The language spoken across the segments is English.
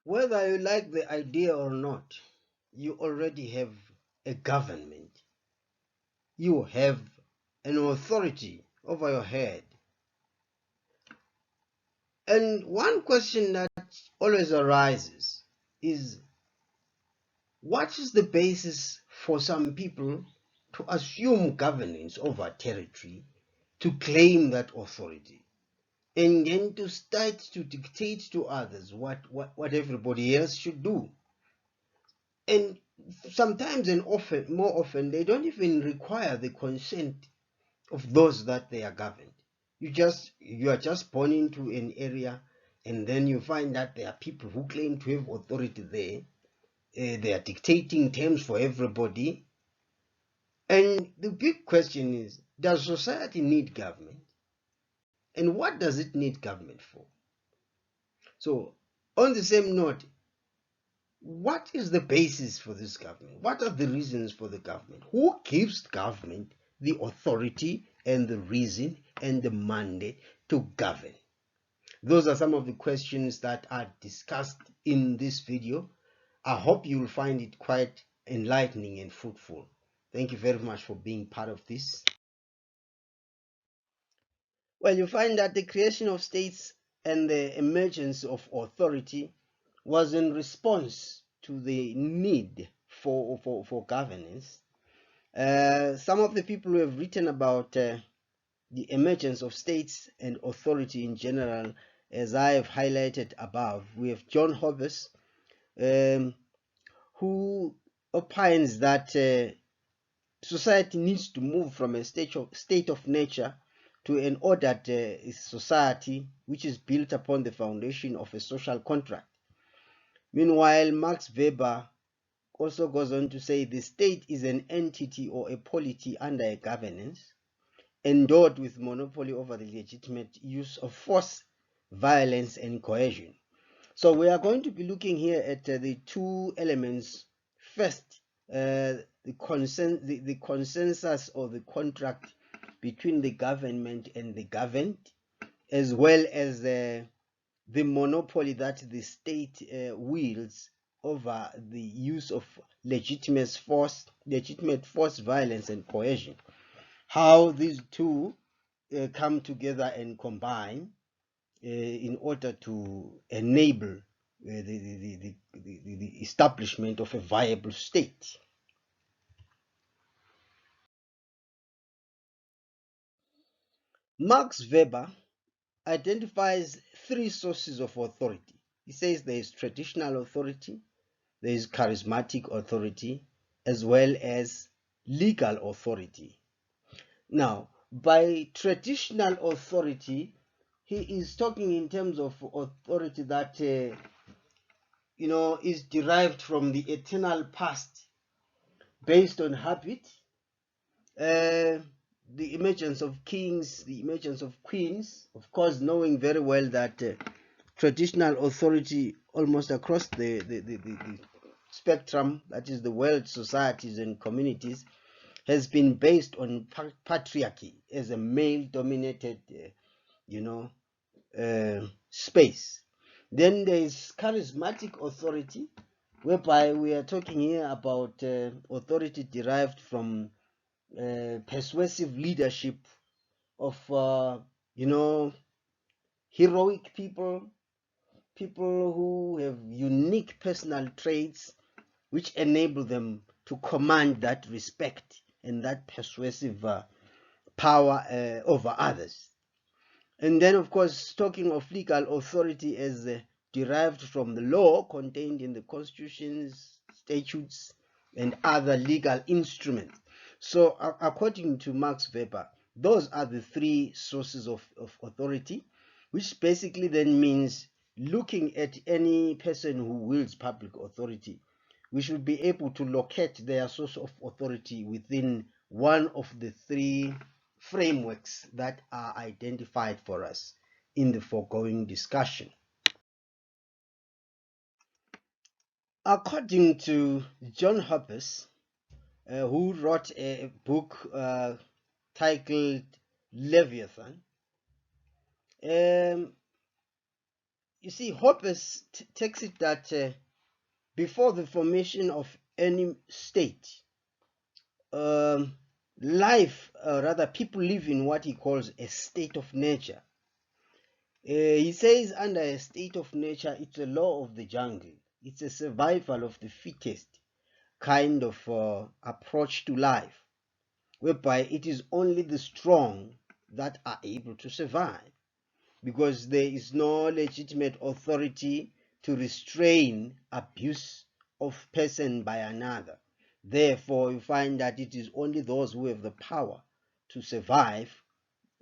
Whether you like the idea or not, you already have a government. You have an authority over your head. And one question that always arises is, what is the basis for some people to assume governance over territory, to claim that authority, and then to start to dictate to others what everybody else should do? And sometimes and often, more often, they don't even require the consent of those that they are governed. You are just born into an area, and then you find that there are people who claim to have authority there. They are dictating terms for everybody. And the big question is, does society need government? And what does it need government for? So, on the same note, what is the basis for this government? What are the reasons for the government? Who gives government the authority and the reason and the mandate to govern? Those are some of the questions that are discussed in this video. I hope you will find it quite enlightening and fruitful. Thank you very much for being part of this. Well, you find that the creation of states and the emergence of authority was in response to the need for governance. Some of the people who have written about the emergence of states and authority in general, as I have highlighted above, we have John Hobbes, who opines that society needs to move from a state of nature to an ordered society which is built upon the foundation of a social contract. Meanwhile, Max Weber also goes on to say the state is an entity or a polity under a governance endowed with monopoly over the legitimate use of force, violence, and coercion. So we are going to be looking here at the two elements. First, the consensus or the contract between the government and the governed, as well as the monopoly that the state wields over the use of legitimate force, violence, and coercion. How these two come together and combine in order to enable the establishment of a viable state. Max Weber identifies three sources of authority. He says there is traditional authority, there is charismatic authority, as well as legal authority. Now, by traditional authority, he is talking in terms of authority that is derived from the eternal past, based on habit, the emergence of kings, the emergence of queens, of course, knowing very well that traditional authority almost across the spectrum, that is the world societies and communities, has been based on patriarchy as a male-dominated, space. Then there is charismatic authority, whereby we are talking here about authority derived from persuasive leadership of heroic people who have unique personal traits which enable them to command that respect and that persuasive power over others. And then, of course, talking of legal authority as derived from the law contained in the constitutions, statutes, and other legal instruments. So, according to Max Weber, those are the three sources of authority, which basically then means looking at any person who wields public authority, we should be able to locate their source of authority within one of the three frameworks that are identified for us in the foregoing discussion. According to John Hobbes, who wrote a book titled Leviathan, you see, Hobbes takes it that before the formation of any state, life, rather people live in what he calls a state of nature. He says under a state of nature, it's a law of the jungle. It's a survival of the fittest kind of approach to life, whereby it is only the strong that are able to survive, because there is no legitimate authority to restrain abuse of person by another. Therefore, you find that it is only those who have the power to survive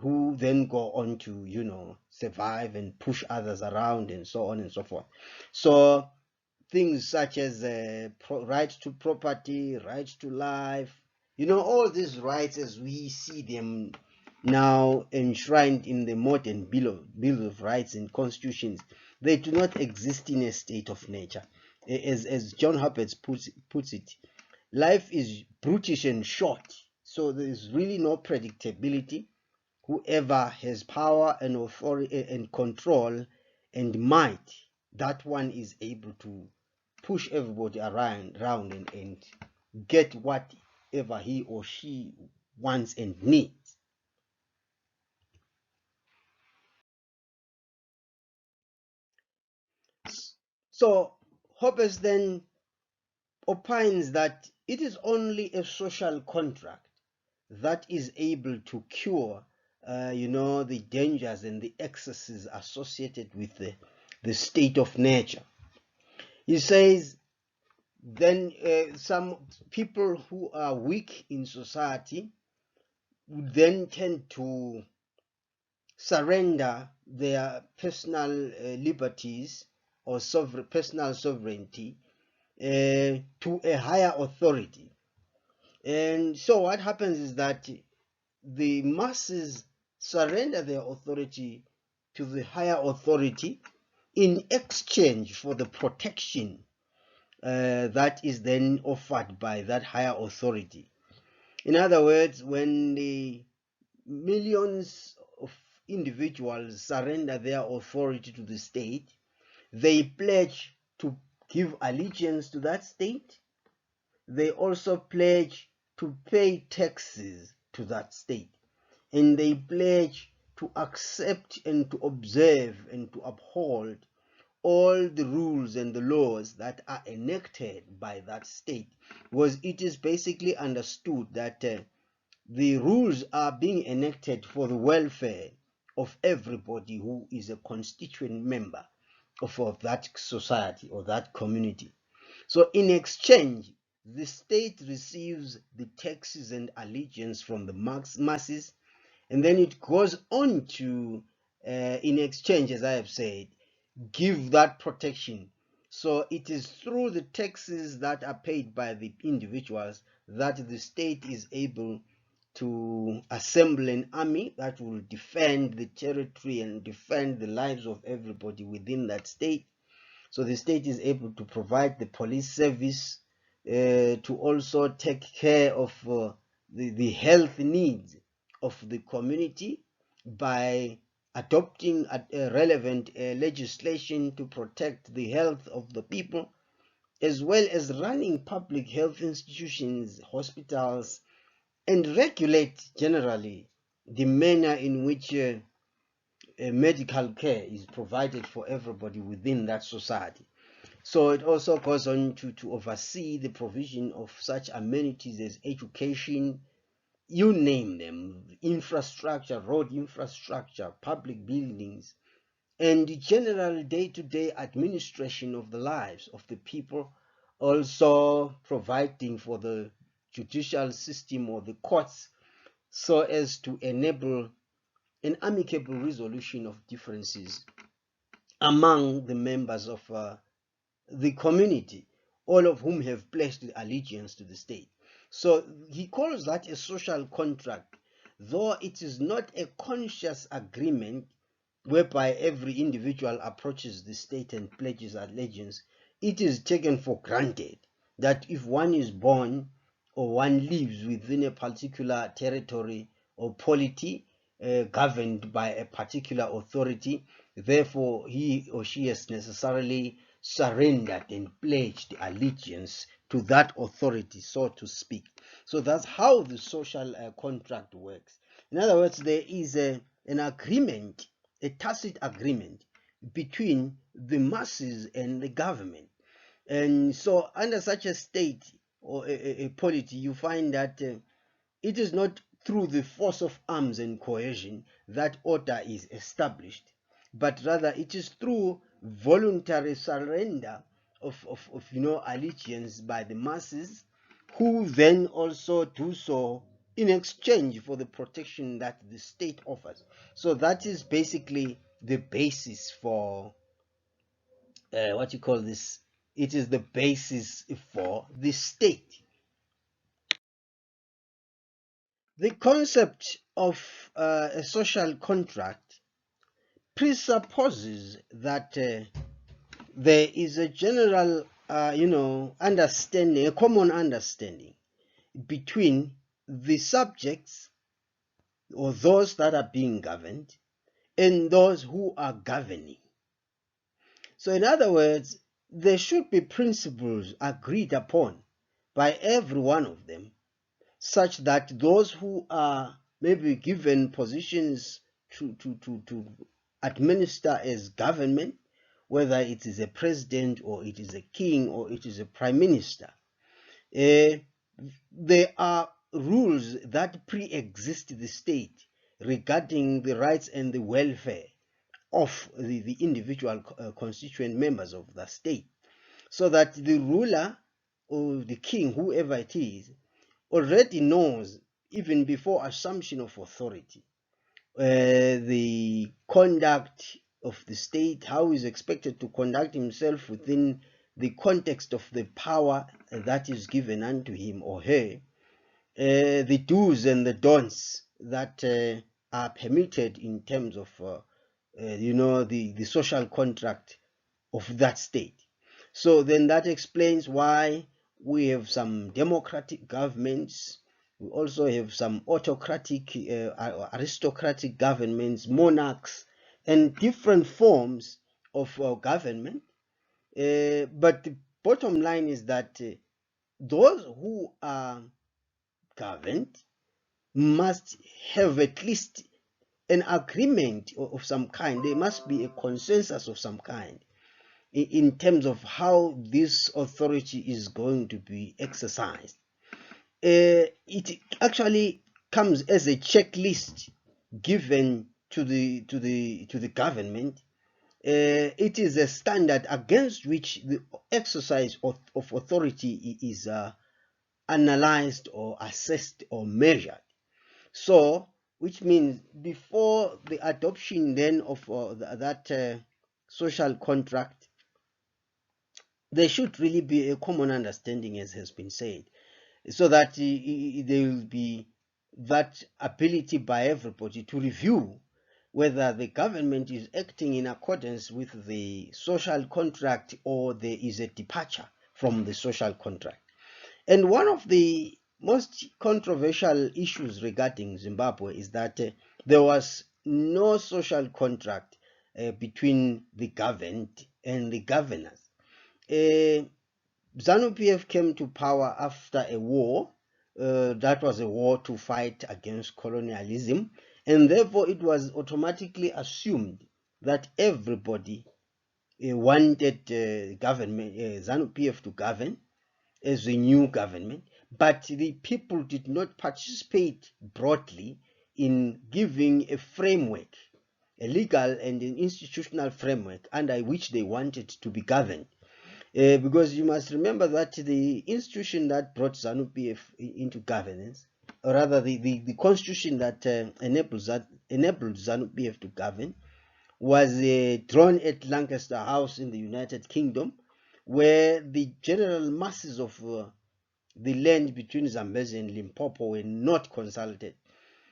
who then go on to, survive and push others around and so on and so forth. So things such as right to property, right to life, all these rights as we see them now enshrined in the modern Bill of Rights and constitutions, they do not exist in a state of nature. As John Hobbes puts it, life is brutish and short, so there is really no predictability. Whoever has power and authority and control and might, that one is able to push everybody around and get whatever he or she wants and needs. So Hobbes then opines that it is only a social contract that is able to cure the dangers and the excesses associated with the state of nature. He says then some people who are weak in society would then tend to surrender their personal liberties or personal sovereignty to a higher authority. And so what happens is that the masses surrender their authority to the higher authority in exchange for the protection that is then offered by that higher authority. In other words, when the millions of individuals surrender their authority to the state, they pledge to give allegiance to that state. They also pledge to pay taxes to that state. And they pledge to accept and to observe and to uphold all the rules and the laws that are enacted by that state, because it is basically understood that the rules are being enacted for the welfare of everybody who is a constituent member of that society or that community. So in exchange, the state receives the taxes and allegiance from the masses, and then it goes on to, in exchange, as I have said, give that protection. So it is through the taxes that are paid by the individuals that the state is able to assemble an army that will defend the territory and defend the lives of everybody within that state. So the state is able to provide the police service, to also take care of the health needs of the community by adopting relevant legislation to protect the health of the people, as well as running public health institutions, hospitals, and regulate generally the manner in which medical care is provided for everybody within that society. So it also goes on to oversee the provision of such amenities as education, you name them, infrastructure, road infrastructure, public buildings, and the general day-to-day administration of the lives of the people, also providing for the judicial system or the courts so as to enable an amicable resolution of differences among the members of the community, all of whom have pledged allegiance to the state. So he calls that a social contract, though it is not a conscious agreement whereby every individual approaches the state and pledges allegiance. It is taken for granted that if one is born or one lives within a particular territory or polity governed by a particular authority, Therefore, he or she has necessarily surrendered and pledged allegiance to that authority, so to speak. So that's how the social contract works. In other words, there is an agreement, a tacit agreement between the masses and the government. And so, under such a state or a polity, you find that it is not through the force of arms and coercion that order is established, but rather it is through voluntary surrender of allegiance by the masses, who then also do so in exchange for the protection that the state offers. So that is basically the basis for what you call this. It is the basis for the state. The concept of a social contract presupposes that there is a general, understanding, a common understanding between the subjects or those that are being governed and those who are governing. So, in other words, there should be principles agreed upon by every one of them, such that those who are maybe given positions to administer as government, whether it is a president or it is a king or it is a prime minister, there are rules that pre-exist the state regarding the rights and the welfare of the individual constituent members of the state, so that the ruler or the king, whoever it is, already knows, even before assumption of authority, the conduct of the state, how he's expected to conduct himself within the context of the power that is given unto him or her, the do's and the don'ts that are permitted in terms of the social contract of that state. So then that explains why we have some democratic governments. We also have some autocratic, aristocratic governments, monarchs, and different forms of government. But the bottom line is that those who are governed must have at least an agreement of some kind. There must be a consensus of some kind in terms of how this authority is going to be exercised. It actually comes as a checklist given to the government. It is a standard against which the exercise of authority is analyzed or assessed or measured. So, which means before the adoption then of that social contract, there should really be a common understanding, as has been said, so that there will be that ability by everybody to review whether the government is acting in accordance with the social contract or there is a departure from the social contract. And one of the most controversial issues regarding Zimbabwe is that there was no social contract between the governed and the governors. ZANU-PF came to power after a war. That was a war to fight against colonialism, and therefore it was automatically assumed that everybody wanted government, ZANU-PF to govern as a new government, but the people did not participate broadly in giving a framework, a legal and an institutional framework under which they wanted to be governed. Because you must remember that the institution that brought ZANU-PF into governance, or rather the constitution that enabled ZANU-PF to govern, was drawn at Lancaster House in the United Kingdom, where the general masses of the land between Zambezi and Limpopo were not consulted.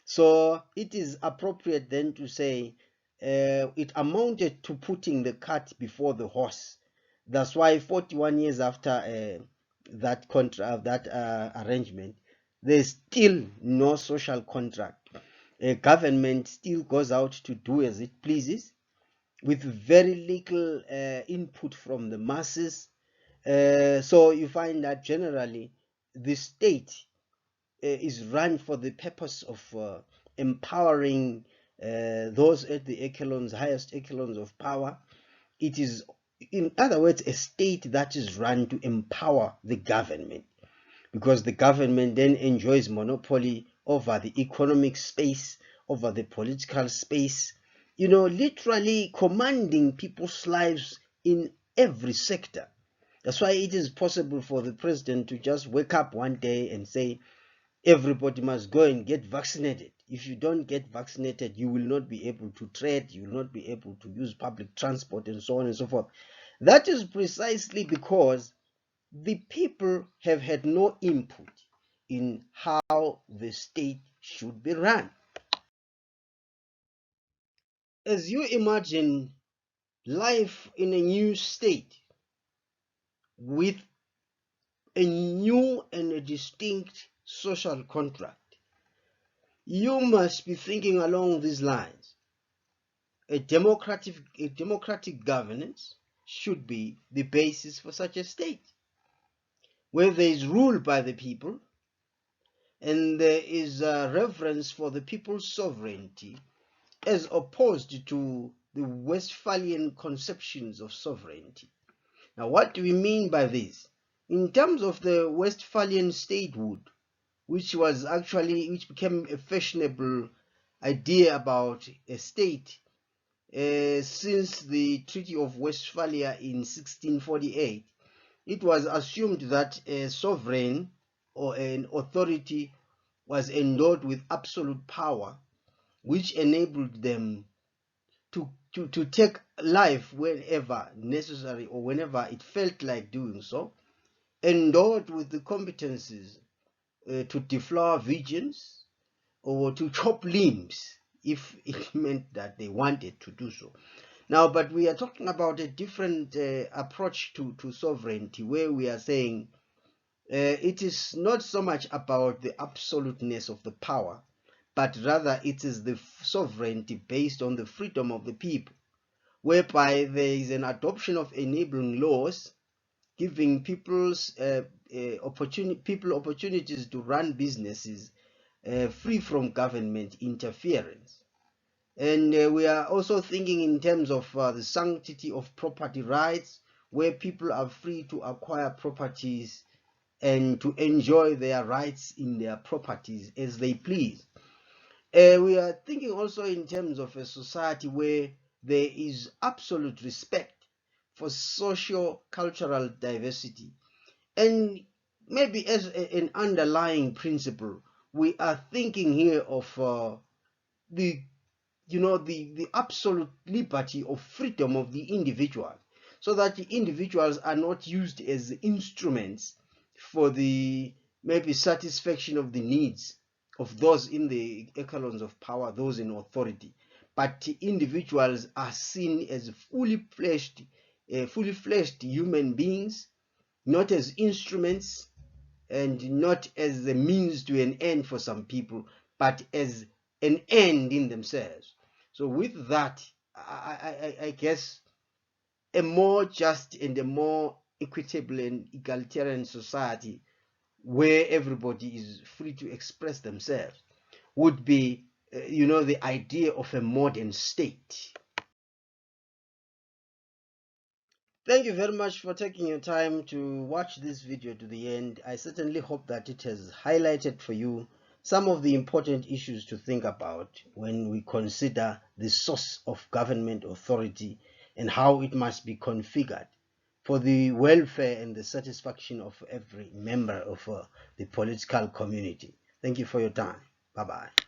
So it is appropriate then to say it amounted to putting the cart before the horse. That's why 41 years after that contract, that arrangement, there's still no social contract. Government still goes out to do as it pleases. with very little input from the masses. So you find that generally the state is run for the purpose of empowering those at the echelons, highest echelons of power. It is, in other words, a state that is run to empower the government, because the government then enjoys monopoly over the economic space, over the political space, literally commanding people's lives in every sector. That's why it is possible for the president to just wake up one day and say, everybody must go and get vaccinated. If you don't get vaccinated, you will not be able to trade, you will not be able to use public transport, and so on and so forth. That is precisely because the people have had no input in how the state should be run. As you imagine life in a new state with a new and a distinct social contract, you must be thinking along these lines. A democratic governance should be the basis for such a state, where there is rule by the people and there is a reverence for the people's sovereignty, as opposed to the Westphalian conceptions of sovereignty. Now, what do we mean by this? In terms of the Westphalian statehood, which became a fashionable idea about a state since the Treaty of Westphalia in 1648, it was assumed that a sovereign or an authority was endowed with absolute power, which enabled them to take life whenever necessary or whenever it felt like doing so, endowed with the competencies to deflower virgins or to chop limbs if it meant that they wanted to do so. Now, but we are talking about a different approach to sovereignty, where we are saying it is not so much about the absoluteness of the power, but rather it is the sovereignty based on the freedom of the people, whereby there is an adoption of enabling laws, giving people's opportunities to run businesses free from government interference. And we are also thinking in terms of the sanctity of property rights, where people are free to acquire properties and to enjoy their rights in their properties as they please. We are thinking also in terms of a society where there is absolute respect for socio-cultural diversity. And maybe as an underlying principle, we are thinking here of the the absolute liberty of freedom of the individual, so that the individuals are not used as instruments for the maybe satisfaction of the needs of those in the echelons of power, those in authority, but individuals are seen as fully fleshed human beings, not as instruments and not as a means to an end for some people, but as an end in themselves. So with that, I guess a more just and a more equitable and egalitarian society, where everybody is free to express themselves, would be, the idea of a modern state. Thank you very much for taking your time to watch this video to the end. I certainly hope that it has highlighted for you some of the important issues to think about when we consider the source of government authority and how it must be configured for the welfare and the satisfaction of every member of the political community. Thank you for your time. Bye-bye.